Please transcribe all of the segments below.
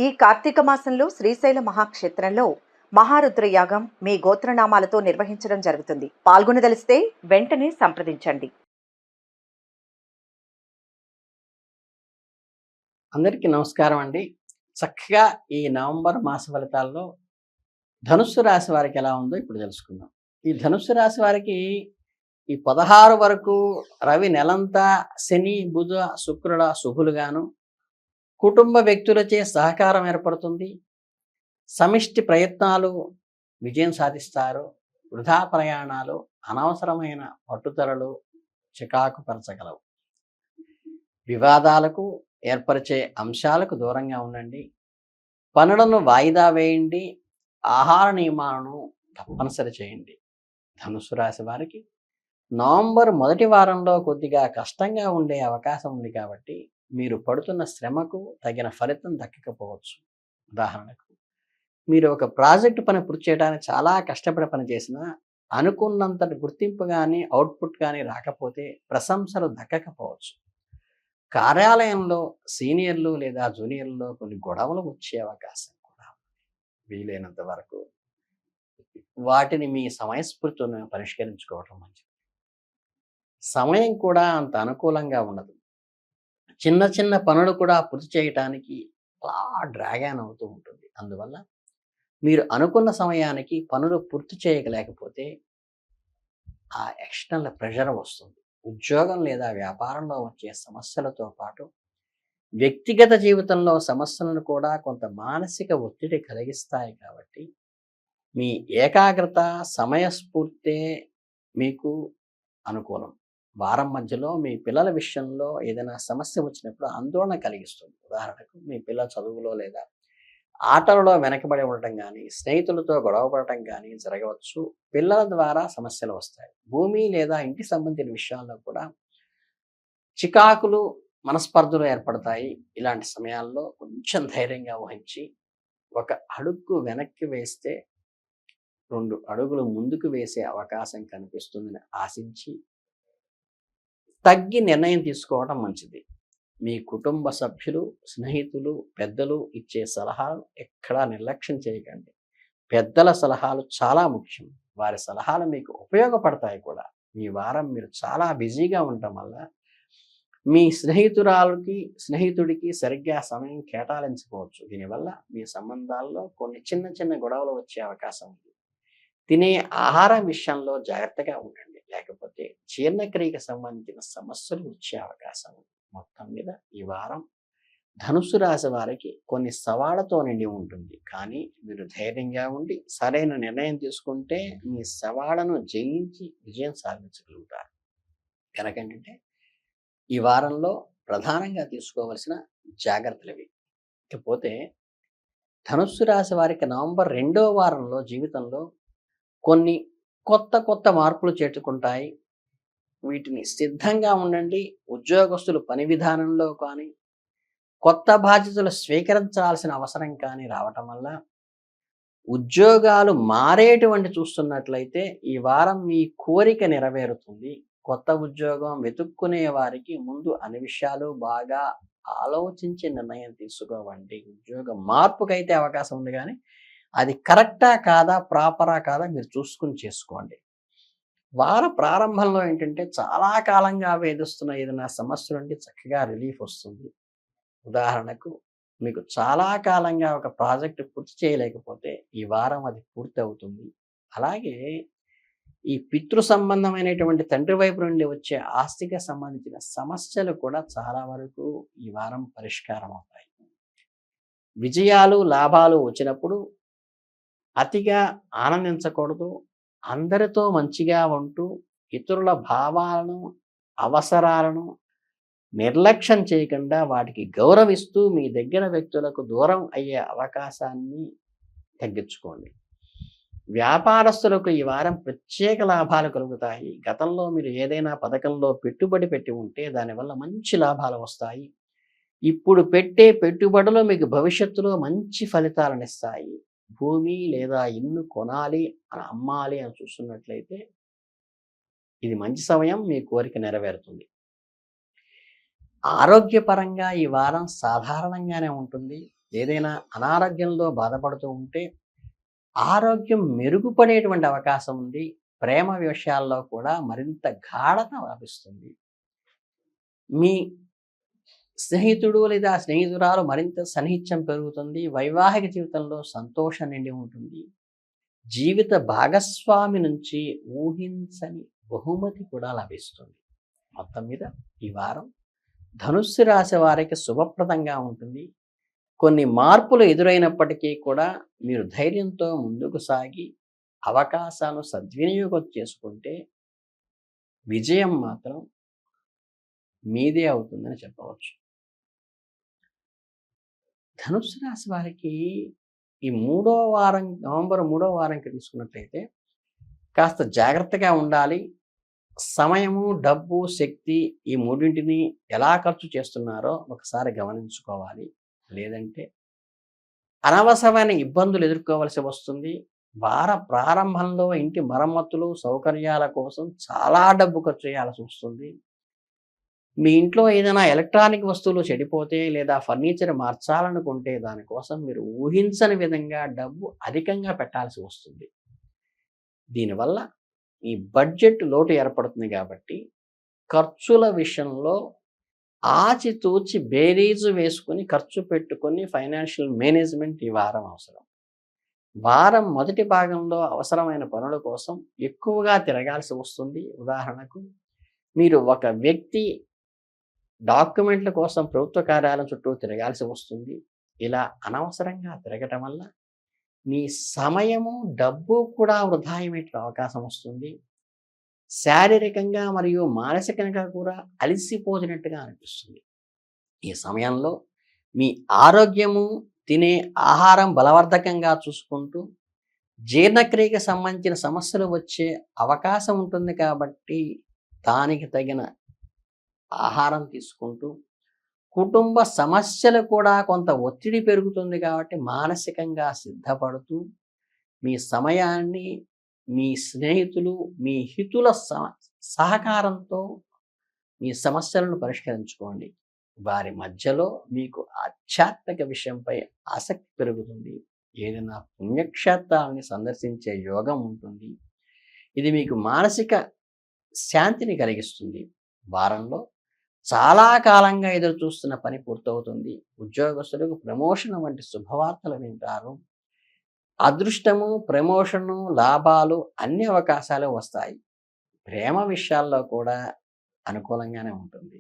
ఈ కార్తీక మాసంలో శ్రీశైల మహాక్షేత్రంలో మహారుద్ర యాగం మీ గోత్రనామాలతో నిర్వహించడం జరుగుతుంది. పాల్గొనదలిస్తే వెంటనే సంప్రదించండి. అందరికీ నమస్కారం అండి. చక్కగా ఈ నవంబర్ మాస ఫలితాల్లో ధనుస్సు రాశి వారికి ఎలా ఉందో ఇప్పుడు తెలుసుకుందాం. ఈ ధనుస్సు రాశి వారికి ఈ 16 వరకు రవి నెలంతా శని, బుధ, శుక్రుల శుభులుగాను, కుటుంబ వ్యక్తులచే సహకారం ఏర్పడుతుంది. సమిష్టి ప్రయత్నాలు విజయం సాధిస్తారు. వృధా ప్రయాణాలు, అనవసరమైన పట్టుదలలు చికాకు పరచగలవు. వివాదాలకు ఏర్పరిచే అంశాలకు దూరంగా ఉండండి. పనులను వాయిదా వేయండి. ఆహార నియమాలను తప్పనిసరి చేయండి. ధనుసు రాశి వారికి నవంబర్ మొదటి వారంలో కొద్దిగా కష్టంగా ఉండే అవకాశం ఉంది కాబట్టి మీరు పడుతున్న శ్రమకు తగిన ఫలితం దక్కకపోవచ్చు. ఉదాహరణకు, మీరు ఒక ప్రాజెక్టు పని పూర్తి చేయడానికి చాలా కష్టపడి పని చేసినా అనుకున్నంతటి గుర్తింపు కానీ అవుట్పుట్ కానీ రాకపోతే ప్రశంసలు దక్కకపోవచ్చు. కార్యాలయంలో సీనియర్లు లేదా జూనియర్లలో కొన్ని గొడవలు వచ్చే అవకాశం కూడా ఉంది. వీలైనంత వరకు వాటిని మీ సమయస్ఫూర్తితో పరిష్కరించుకోవటం మంచిది. సమయం కూడా అంత అనుకూలంగా ఉండదు. చిన్న చిన్న పనులు కూడా పూర్తి చేయటానికి అలా డ్రాగాన్ అవుతూ ఉంటుంది. అందువల్ల మీరు అనుకున్న సమయానికి పనులు పూర్తి చేయలేకపోతే ఆ ఎక్స్టర్నల్ ప్రెషర్ వస్తుంది. ఉద్యోగం లేదా వ్యాపారంలో వచ్చే సమస్యలతో పాటు వ్యక్తిగత జీవితంలో సమస్యలను కూడా కొంత మానసిక ఒత్తిడి కలిగిస్తాయి. కాబట్టి మీ ఏకాగ్రత, సమయస్ఫూర్తే మీకు అనుకూలం. వారం మధ్యలో మీ పిల్లల విషయంలో ఏదైనా సమస్య వచ్చినప్పుడు ఆందోళన కలిగిస్తుంది. ఉదాహరణకు, మీ పిల్లల చదువులో లేదా ఆటలలో వెనకబడి ఉండటం కానీ, స్నేహితులతో గొడవపడటం కానీ జరగవచ్చు. పిల్లల ద్వారా సమస్యలు వస్తాయి. భూమి లేదా ఇంటి సంబంధించిన విషయాల్లో కూడా చికాకులు, మనస్పర్ధలు ఏర్పడతాయి. ఇలాంటి సమయాల్లో కొంచెం ధైర్యంగా వహించి ఒక అడుగు వెనక్కి వేస్తే 2 అడుగులు ముందుకు వేసే అవకాశం కనిపిస్తుందని ఆశించి తగ్గి నిర్ణయం తీసుకోవడం మంచిది. మీ కుటుంబ సభ్యులు, స్నేహితులు, పెద్దలు ఇచ్చే సలహాలు ఎక్కడా నిర్లక్ష్యం చేయకండి. పెద్దల సలహాలు చాలా ముఖ్యం. వారి సలహాలు మీకు ఉపయోగపడతాయి కూడా. ఈ వారం మీరు చాలా బిజీగా ఉండటం వల్ల మీ స్నేహితుడికి సరిగ్గా సమయం కేటాయించకపోవచ్చు. దీనివల్ల మీ సంబంధాల్లో కొన్ని చిన్న చిన్న గొడవలు వచ్చే అవకాశం ఉంది. తినే ఆహారం విషయంలో జాగ్రత్తగా ఉండండి, లేకపోతే జీర్ణక్రియకు సంబంధించిన సమస్యలు వచ్చే అవకాశం ఉంది. మొత్తం మీద ఈ వారం ధనుస్సు రాశి వారికి కొన్ని సవాళ్లతో నిండి ఉంటుంది. కానీ మీరు ధైర్యంగా ఉండి సరైన నిర్ణయం తీసుకుంటే మీ సవాళ్లను జయించి విజయం సాధించగలుగుతారు. కనుకంటే ఈ వారంలో ప్రధానంగా తీసుకోవలసిన జాగ్రత్తలు ఇవి. ఇకపోతే ధనుస్సు రాశి వారికి నవంబర్ 2వ వారంలో జీవితంలో కొన్ని కొత్త మార్పులు చేర్చుకుంటాయి. వీటిని సిద్ధంగా ఉండండి. ఉద్యోగస్తులు పని విధానంలో కానీ, కొత్త బాధ్యతలు స్వీకరించాల్సిన అవసరం కానీ రావటం వల్ల ఉద్యోగాలు మారేటువంటి చూస్తున్నట్లయితే ఈ వారం మీ కోరిక నెరవేరుతుంది. కొత్త ఉద్యోగం వెతుక్కునే వారికి ముందు అన్ని విషయాలు బాగా ఆలోచించి నిర్ణయం తీసుకోవండి. ఉద్యోగ మార్పుకైతే అవకాశం ఉంది, కానీ అది కరెక్టా కాదా, ప్రాపరా కాదా మీరు చూసుకుని చేసుకోండి. వార ప్రారంభంలో ఏంటంటే చాలా కాలంగా వేధిస్తున్న ఏదైనా సమస్య నుండి చక్కగా రిలీఫ్ వస్తుంది. ఉదాహరణకు, మీకు చాలా కాలంగా ఒక ప్రాజెక్టు పూర్తి చేయలేకపోతే ఈ వారం అది పూర్తి అవుతుంది. అలాగే ఈ పితృ సంబంధమైనటువంటి తండ్రి వైపు నుండి వచ్చే ఆస్తికి సంబంధించిన సమస్యలు కూడా చాలా వరకు ఈ వారం పరిష్కారం అవుతాయి. విజయాలు, లాభాలు వచ్చినప్పుడు అతిగా ఆనందించకూడదు. అందరితో మంచిగా ఉంటూ ఇతరుల భావాలను, అవసరాలను నిర్లక్ష్యం చేయకుండా వాటికి గౌరవిస్తూ మీ దగ్గర వ్యక్తులకు దూరం అయ్యే అవకాశాన్ని తగ్గించుకోండి. వ్యాపారస్తులకు ఈ వారం ప్రత్యేక లాభాలు కలుగుతాయి. గతంలో మీరు ఏదైనా పథకంలో పెట్టుబడి పెట్టి ఉంటే దానివల్ల మంచి లాభాలు వస్తాయి. ఇప్పుడు పెట్టే పెట్టుబడులు మీకు భవిష్యత్తులో మంచి ఫలితాలను ఇస్తాయి. భూమి లేదా ఇల్లు కొనాలి అని, అమ్మాలి అని చూస్తున్నట్లయితే ఇది మంచి సమయం. మీ కోరిక నెరవేరుతుంది. ఆరోగ్యపరంగా ఈ వారం సాధారణంగానే ఉంటుంది. ఏదైనా అనారోగ్యంలో బాధపడుతూ ఉంటే ఆరోగ్యం మెరుగుపడేటువంటి అవకాశం ఉంది. ప్రేమ విషయాల్లో కూడా మరింత గాఢత లభిస్తుంది. మీ స్నేహితుడు లేదా స్నేహితురాలు మరింత సన్నిహిత్యం పెరుగుతుంది. వైవాహిక జీవితంలో సంతోషం నిండి ఉంటుంది. జీవిత భాగస్వామి నుంచి ఊహించని బహుమతి కూడా లభిస్తుంది. మొత్తం మీద ఈ వారం ధనుస్సు రాశి వారికి శుభప్రదంగా ఉంటుంది. కొన్ని మార్పులు ఎదురైనప్పటికీ కూడా మీరు ధైర్యంతో ముందుకు సాగి అవకాశాలను సద్వినియోగం చేసుకుంటే విజయం మాత్రం మీదే అవుతుందని చెప్పవచ్చు. ధనుస్సు రాశి వారికి ఈ నవంబర్ 3వ వారంకి తీసుకున్నట్లయితే కాస్త జాగ్రత్తగా ఉండాలి. సమయము, డబ్బు, శక్తి ఈ మూడింటిని ఎలా ఖర్చు చేస్తున్నారో ఒకసారి గమనించుకోవాలి. లేదంటే అనవసరమైన ఇబ్బందులు ఎదుర్కోవలసి వస్తుంది. వార ప్రారంభంలో ఇంటి మరమ్మతులు, సౌకర్యాల కోసం చాలా డబ్బు ఖర్చు చేయాల్సి వస్తుంది. మీ ఇంట్లో ఏదైనా ఎలక్ట్రానిక్ వస్తువులు చెడిపోతే లేదా ఫర్నిచర్ మార్చాలనుకుంటే దానికోసం మీరు ఊహించని విధంగా డబ్బు అధికంగా పెట్టాల్సి వస్తుంది. దీనివల్ల ఈ బడ్జెట్ లోటు ఏర్పడుతుంది కాబట్టి ఖర్చుల విషయంలో ఆచితూచి బేరీజు వేసుకుని ఖర్చు పెట్టుకొని ఫైనాన్షియల్ మేనేజ్మెంట్ ఈ వారం అవసరం. వారం మొదటి భాగంలో అవసరమైన పనుల కోసం ఎక్కువగా తిరగాల్సి వస్తుంది. ఉదాహరణకు మీరు ఒక వ్యక్తి డాక్యుమెంట్ల కోసం ప్రభుత్వ కార్యాలయం చుట్టూ తిరగాల్సి వస్తుంది. ఇలా అనవసరంగా తిరగటం వల్ల మీ సమయము, డబ్బు కూడా వృధా అయ్యే అవకాశం వస్తుంది. శారీరకంగా మరియు మానసికంగా కూడా అలసిపోతున్నట్టుగా అనిపిస్తుంది. ఈ సమయంలో మీ ఆరోగ్యము, తినే ఆహారం బలవర్ధకంగా చూసుకుంటూ జీర్ణక్రియకి సంబంధించిన సమస్యలు వచ్చే అవకాశం ఉంటుంది కాబట్టి దానికి తగిన ఆహారం తీసుకుంటూ కుటుంబ సమస్యలు కూడా కొంత ఒత్తిడి పెరుగుతుంది కాబట్టి మానసికంగా సిద్ధపడుతూ మీ సమయాన్ని మీ స్నేహితులు, మీ హితుల సహకారంతో మీ సమస్యలను పరిష్కరించుకోండి. వారి మధ్యలో మీకు ఆధ్యాత్మిక విషయంపై ఆసక్తి పెరుగుతుంది. ఏదైనా పుణ్యక్షేత్రాలని సందర్శించే యోగం ఉంటుంది. ఇది మీకు మానసిక శాంతిని కలిగిస్తుంది. వారంలో చాలా కాలంగా ఎదురు చూస్తున్న పని పూర్తవుతుంది. ఉద్యోగస్తులకు ప్రమోషన్ వంటి శుభవార్తలు వింటారు. అదృష్టము, ప్రమోషను, లాభాలు అన్ని అవకాశాలు వస్తాయి. ప్రేమ విషయాల్లో కూడా అనుకూలంగానే ఉంటుంది.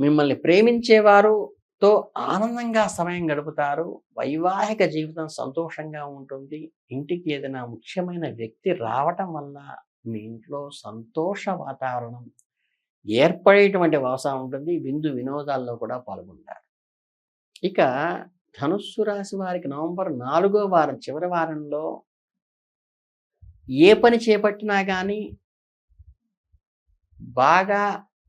మిమ్మల్ని ప్రేమించేవారుతో ఆనందంగా సమయం గడుపుతారు. వైవాహిక జీవితం సంతోషంగా ఉంటుంది. ఇంటికి ఏదైనా ముఖ్యమైన వ్యక్తి రావటం వల్ల మీ ఇంట్లో సంతోష వాతావరణం ఏర్పడేటువంటి అవకాశం ఉంటుంది. విందు వినోదాల్లో కూడా పాల్గొంటారు. ఇక ధనుస్సు రాశి వారికి నవంబర్ 4వ వారం చివరి వారంలో ఏ పని చేపట్టినా కానీ బాగా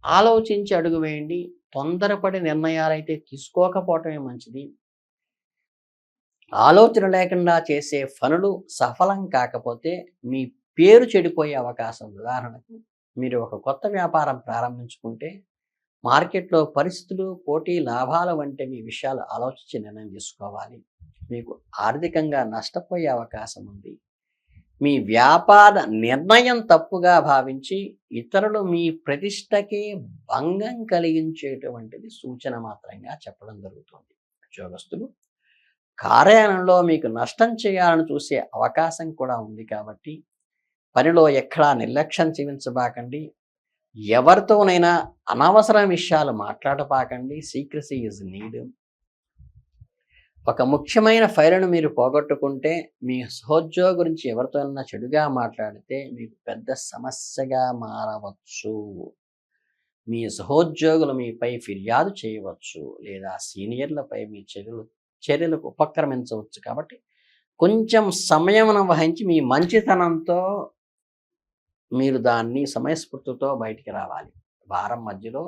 ఆలోచించి అడుగు వేయండి. తొందరపడి నిర్ణయాలైతే తీసుకోకపోవటమే మంచిది. ఆలోచన లేకుండా చేసే పనులు సఫలం కాకపోతే మీ పేరు చెడిపోయే అవకాశం. ఉదాహరణకు మీరు ఒక కొత్త వ్యాపారం ప్రారంభించుకుంటే మార్కెట్లో పరిస్థితులు, పోటీ, లాభాల వంటివి విషయాలు ఆలోచించి నిర్ణయం తీసుకోవాలి. మీకు ఆర్థికంగా నష్టపోయే అవకాశం ఉంది. మీ వ్యాపార నిర్ణయం తప్పుగా భావించి ఇతరులు మీ ప్రతిష్టకే భంగం కలిగించేటువంటిది సూచన మాత్రంగా చెప్పడం జరుగుతుంది. ఉద్యోగస్తులు కార్యాలయంలో మీకు నష్టం చేయాలని చూసే అవకాశం కూడా ఉంది కాబట్టి పనిలో ఎక్కడా నిర్లక్ష్యం చూపించబాకండి. ఎవరితోనైనా అనవసర విషయాలు మాట్లాడబాకండి. Secrecy is need. ఒక ముఖ్యమైన ఫైలును మీరు పోగొట్టుకుంటే మీ సహోద్యోగి గురించి ఎవరితోనైనా చెడుగా మాట్లాడితే మీకు పెద్ద సమస్యగా మారవచ్చు. మీ సహోద్యోగులు మీపై ఫిర్యాదు చేయవచ్చు లేదా సీనియర్లపై మీ చర్యలకు ఉపక్రమించవచ్చు. కాబట్టి కొంచెం సమయం వహించి మీ మంచితనంతో మీరు దాన్ని సమయస్ఫూర్తితో బయటికి రావాలి. వారం మధ్యలో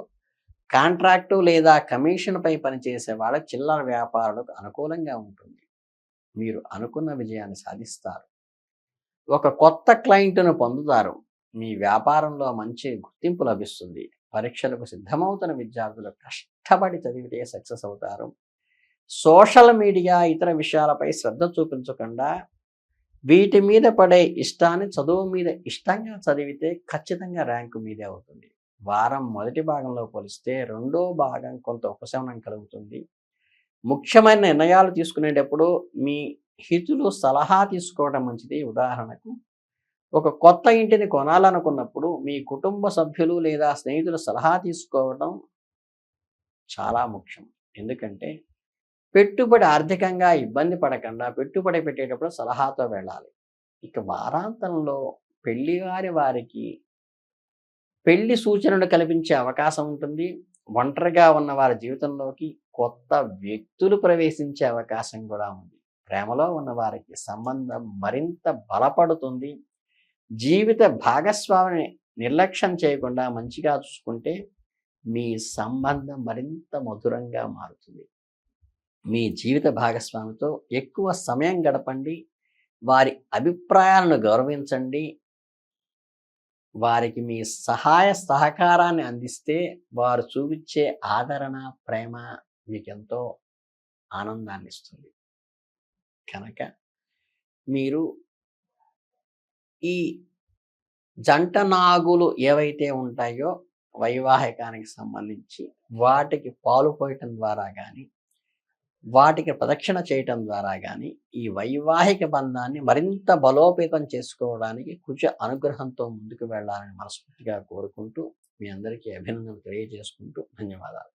కాంట్రాక్టు లేదా కమిషన్పై పనిచేసే వాళ్ళకి చిల్లర వ్యాపారులకు అనుకూలంగా ఉంటుంది. మీరు అనుకున్న విజయాన్ని సాధిస్తారు. ఒక కొత్త క్లయింట్ను పొందుతారు. మీ వ్యాపారంలో మంచి గుర్తింపు లభిస్తుంది. పరీక్షలకు సిద్ధమవుతున్న విద్యార్థులు కష్టపడి చదివితే సక్సెస్ అవుతారు. సోషల్ మీడియా ఇతర విషయాలపై శ్రద్ధ చూపించకుండా వీటి మీద పడే ఇష్టాన్ని చదువు మీద ఇష్టంగా చదివితే ఖచ్చితంగా ర్యాంకు మీదే అవుతుంది. వారం మొదటి భాగంలో పోలిస్తే రెండో భాగం కొంత ఉపశమనం కలుగుతుంది. ముఖ్యమైన నిర్ణయాలు తీసుకునేటప్పుడు మీ హితులు సలహా తీసుకోవడం మంచిది. ఉదాహరణకు, ఒక కొత్త ఇంటిని కొనాలనుకున్నప్పుడు మీ కుటుంబ సభ్యులు లేదా స్నేహితుల సలహా తీసుకోవడం చాలా ముఖ్యం. ఎందుకంటే పెట్టుబడి ఆర్థికంగా ఇబ్బంది పడకుండా పెట్టుబడి పెట్టేటప్పుడు సలహాతో వెళ్ళాలి. ఇక వారాంతంలో వారికి పెళ్లి సూచనలు కల్పించే అవకాశం ఉంటుంది. ఒంటరిగా ఉన్న వారి జీవితంలోకి కొత్త వ్యక్తులు ప్రవేశించే అవకాశం కూడా ఉంది. ప్రేమలో ఉన్న వారికి సంబంధం మరింత బలపడుతుంది. జీవిత భాగస్వామిని నిర్లక్ష్యం చేయకుండా మంచిగా చూసుకుంటే మీ సంబంధం మరింత మధురంగా మారుతుంది. మీ జీవిత భాగస్వామితో ఎక్కువ సమయం గడపండి. వారి అభిప్రాయాలను గౌరవించండి. వారికి మీ సహాయ సహకారాన్ని అందిస్తే వారు చూపించే ఆదరణ, ప్రేమ మీకెంతో ఆనందాన్ని ఇస్తుంది. కనుక మీరు ఈ జంట నాగులు ఏవైతే ఉంటాయో వైవాహికానికి సంబంధించి వాటికి పాలు పోయటం ద్వారా కానీ, వాటికి ప్రదక్షిణ చేయటం ద్వారా కానీ ఈ వైవాహిక బంధాన్ని మరింత బలోపేతం చేసుకోవడానికి కుజ అనుగ్రహంతో ముందుకు వెళ్ళాలని మనస్ఫూర్తిగా కోరుకుంటూ మీ అందరికీ అభినందనలు తెలియజేసుకుంటూ ధన్యవాదాలు.